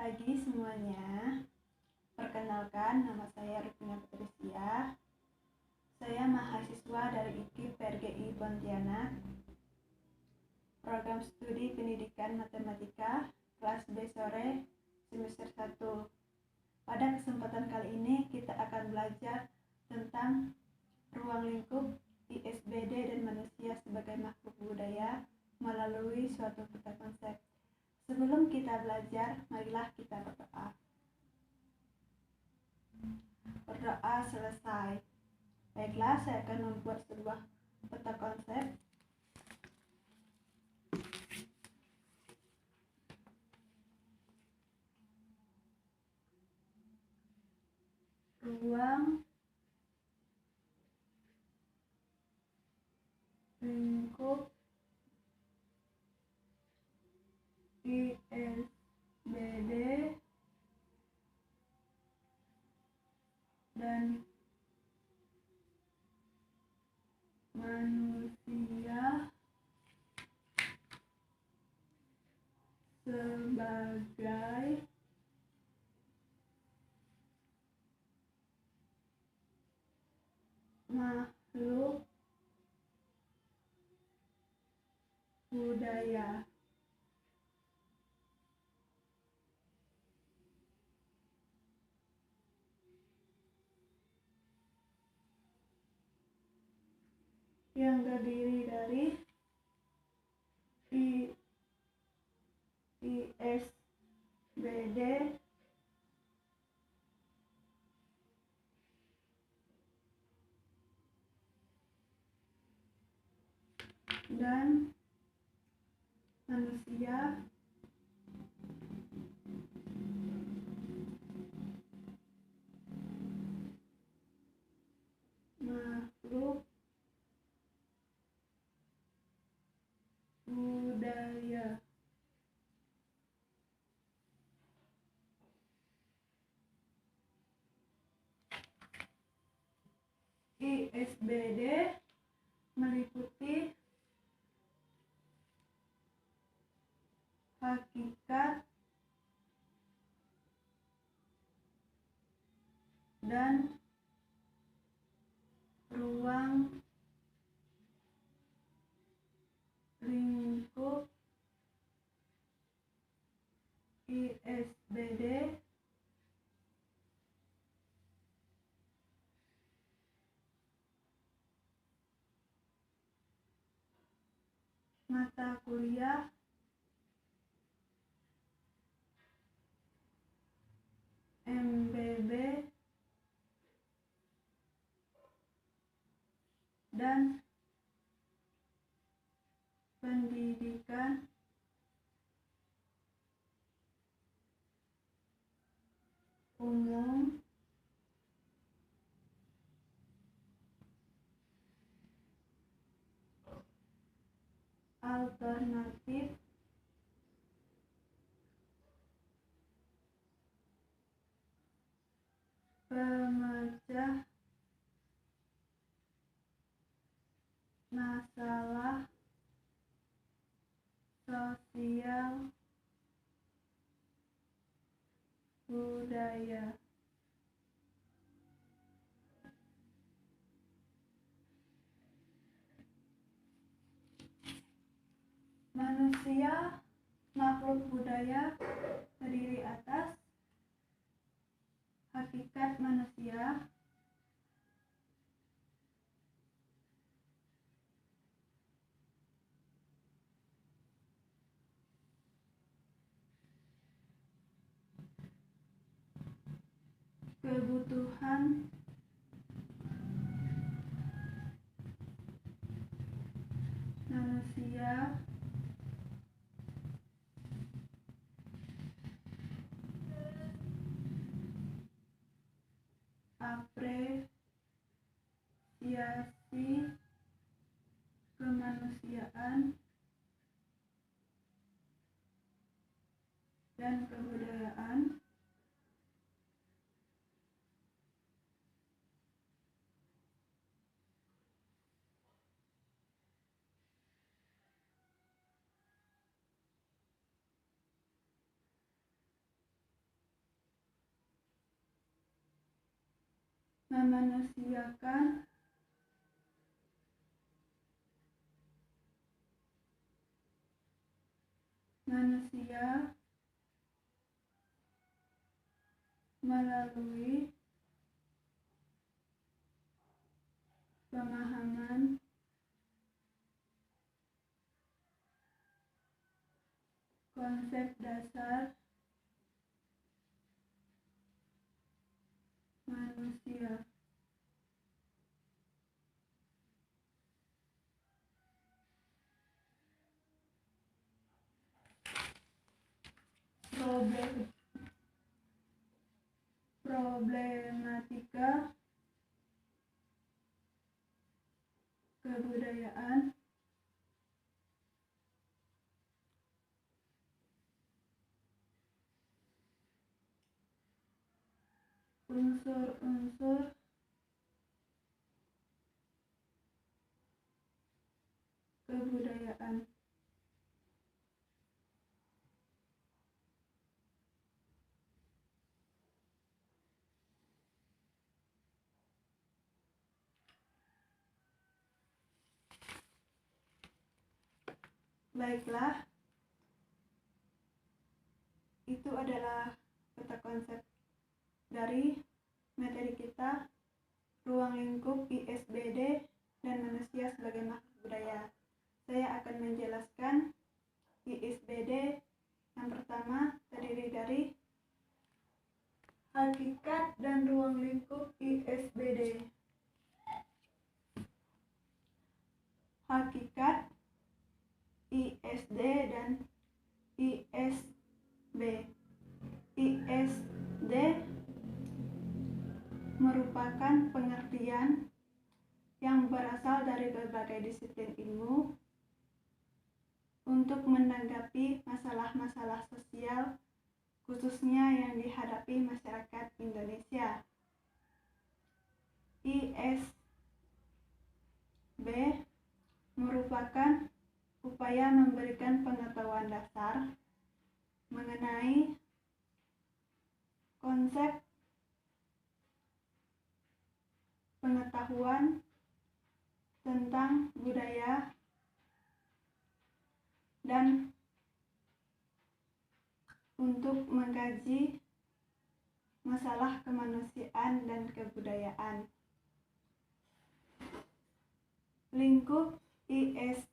Pagi semuanya, perkenalkan nama saya Rukmina Patricia. Saya mahasiswa dari IKIP PRGI Pontianak, Program Studi Pendidikan Matematika, kelas B sore, semester 1. Pada kesempatan kali ini kita akan belajar tentang ruang lingkup ISBD dan manusia sebagai makhluk budaya melalui suatu peta konsep. Sebelum kita belajar, marilah kita berdoa. Berdoa selesai. Baiklah, saya akan membuat sebuah peta konsep. Ruang lingkup ISBD dan manusia sebagai makhluk budaya. Yang terdiri dari ISBD dan manusia makhluk budaya. ISBD meliputi hakikat dan ruang lingkup ISBD mata kuliah MBB dan pendidikan umum alternatif pemecah masalah sosial budaya. Manusia makhluk budaya terdiri atas hakikat manusia, kebutuhan manusia, apresiasi kemanusiaan dan kebudayaan, memanusiakan manusia melalui pemahaman konsep dasar manusia. Problematika kebudayaan unsur-unsur kebudayaan. Baiklah, itu adalah peta konsep dari materi kita, ruang lingkup ISBD dan manusia sebagai makhluk budaya. Saya akan menjelaskan ISBD. Yang pertama terdiri dari hakikat dan ruang lingkup ISBD. Hakikat ISD dan ISB. ISD merupakan pengertian yang berasal dari berbagai disiplin ilmu untuk menanggapi masalah-masalah sosial khususnya yang dihadapi masyarakat Indonesia. ISB merupakan upaya memberikan pengetahuan dasar mengenai konsep pengetahuan tentang budaya dan untuk mengkaji masalah kemanusiaan dan kebudayaan. Lingkup ISD,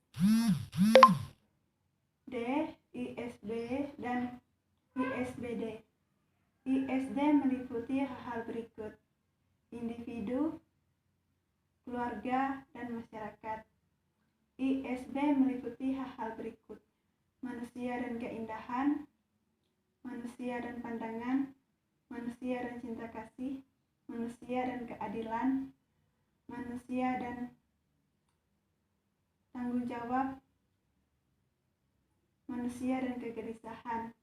ISB, dan ISBD. ISD meliputi hal-hal berikut: individu, keluarga, dan masyarakat. ISB meliputi hal-hal berikut: manusia dan keindahan, manusia dan pandangan, manusia dan cinta kasih, manusia dan keadilan, manusia dan tanggung jawab, manusia dan kegelisahan.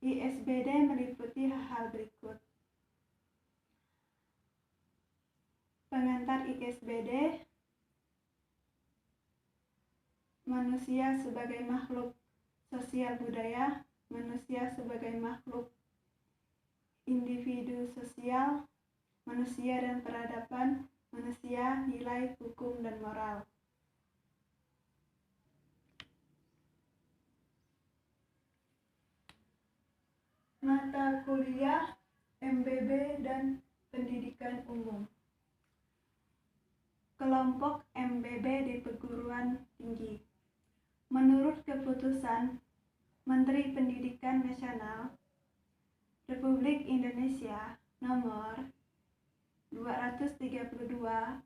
ISBD meliputi hal-hal berikut: pengantar ISBD, manusia sebagai makhluk sosial budaya, manusia sebagai makhluk individu sosial, manusia dan peradaban, manusia, nilai, hukum, dan moral. Mata kuliah MBB dan pendidikan umum. Kelompok MBB di perguruan tinggi. Menurut keputusan Menteri Pendidikan Nasional Republik Indonesia Nomor 232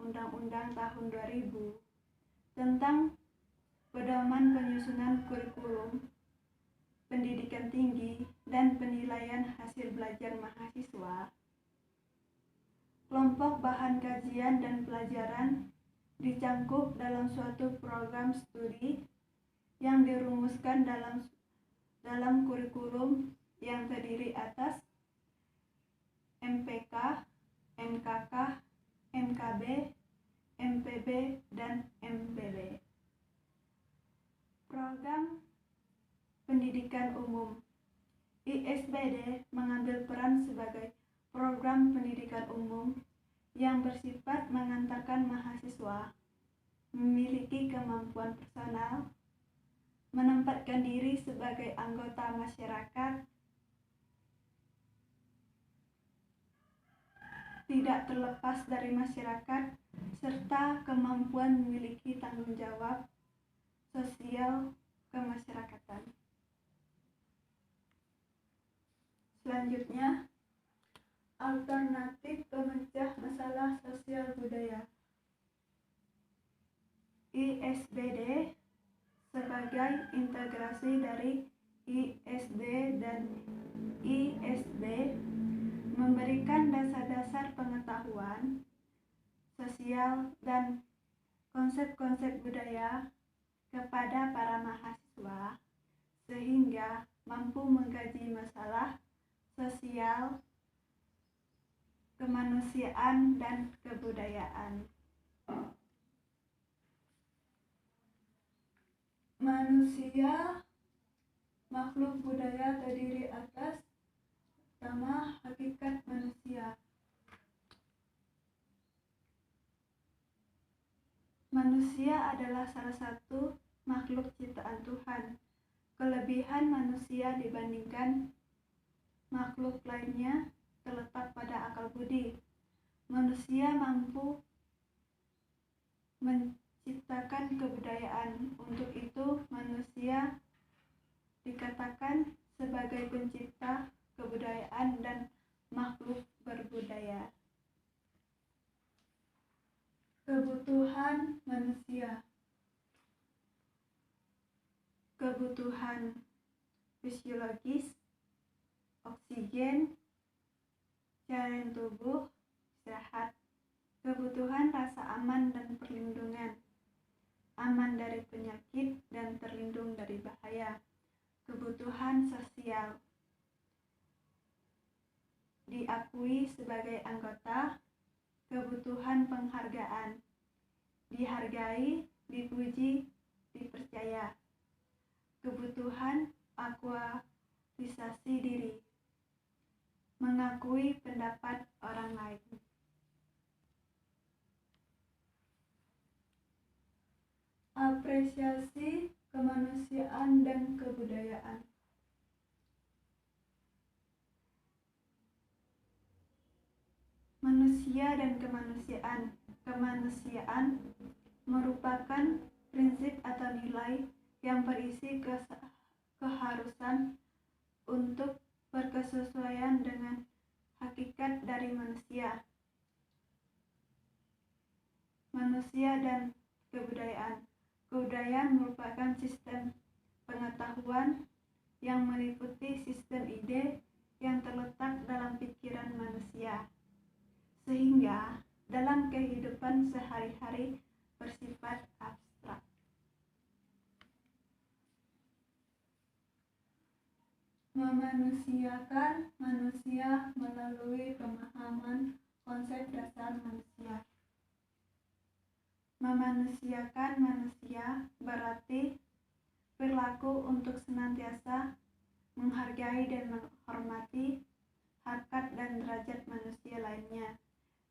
Undang-Undang Tahun 2000 tentang pedoman penyusunan kurikulum pendidikan tinggi dan penilaian hasil belajar mahasiswa, kelompok bahan kajian dan pelajaran dicangkup dalam suatu program studi yang dirumuskan dalam kurikulum yang terdiri atas MPK, MKK, MKB, MPB, dan MBB. Program pendidikan umum. ISBD mengambil peran sebagai program pendidikan umum yang bersifat mengantarkan mahasiswa memiliki kemampuan personal, menempatkan diri sebagai anggota masyarakat, tidak terlepas dari masyarakat, serta kemampuan memiliki tanggung jawab sosial kemasyarakatan. Selanjutnya, alternatif pemecah masalah sosial budaya. ISBD sebagai integrasi dari ISD dan ISB memberikan dasar-dasar pengetahuan sosial dan konsep-konsep budaya kepada para mahasiswa sehingga mampu mengkaji masalah sosial, kemanusiaan, dan kebudayaan. Manusia, makhluk budaya terdiri atas pertama, hakikat manusia. Manusia adalah salah satu makhluk ciptaan Tuhan. Kelebihan manusia dibandingkan makhluk lainnya terletak pada akal budi. Manusia mampu menciptakan kebudayaan. Untuk itu, manusia dikatakan sebagai pencipta kebudayaan dan makhluk berbudaya. Kebutuhan manusia. Kebutuhan fisiologis, oksigen, cairan tubuh, istirahat. Kebutuhan rasa aman dan perlindungan, aman dari penyakit dan terlindung dari bahaya. Kebutuhan sosial, diakui sebagai anggota. Kebutuhan penghargaan, dihargai, dipuji, dipercaya. Kebutuhan aktualisasi diri, mengakui pendapat orang lain. Apresiasi kemanusiaan dan kebudayaan. Manusia dan kemanusiaan. Kemanusiaan merupakan prinsip atau nilai yang berisi keharusan untuk berkesesuaian dengan hakikat dari manusia. Manusia dan kebudayaan. Kebudayaan merupakan sistem pengetahuan yang meliputi sistem ide yang terletak dalam pikiran manusia, sehingga dalam kehidupan sehari-hari bersifat abstrak. Memanusiakan manusia melalui pemahaman konsep dasar manusia. Memanusiakan manusia berarti berlaku untuk senantiasa menghargai dan menghormati harkat dan derajat manusia lainnya.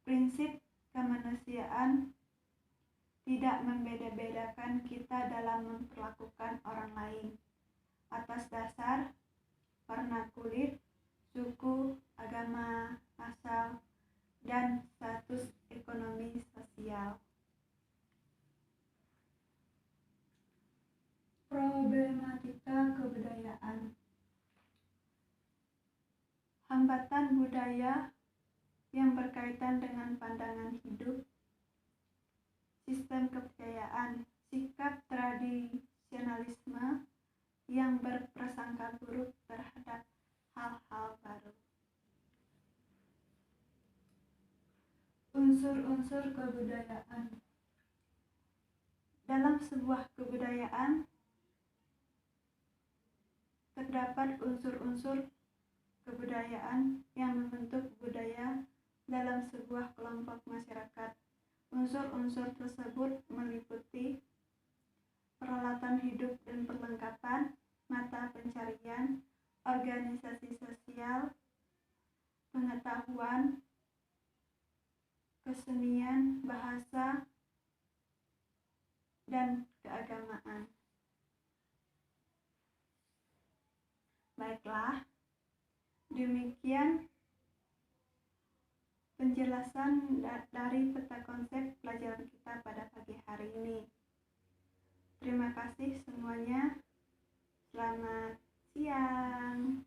Prinsip kemanusiaan tidak membeda-bedakan kita dalam memperlakukan orang lain atas dasar warna kulit, suku, agama, asal, dan status ekonomi sosial. Problematika kebudayaan. Hambatan budaya yang berkaitan dengan pandangan hidup, sistem kepercayaan, sikap tradisionalisme yang berprasangka buruk terhadap hal-hal baru. Unsur-unsur kebudayaan. Dalam sebuah kebudayaan terdapat unsur-unsur kebudayaan yang membentuk budaya dalam sebuah kelompok masyarakat. Unsur-unsur tersebut meliputi peralatan hidup dan perlengkapan, mata pencarian, organisasi sosial, pengetahuan, kesenian, bahasa, dan keagamaan. Baiklah, demikian penjelasan dari peta konsep pelajaran kita pada pagi hari ini. Terima kasih semuanya. Selamat siang.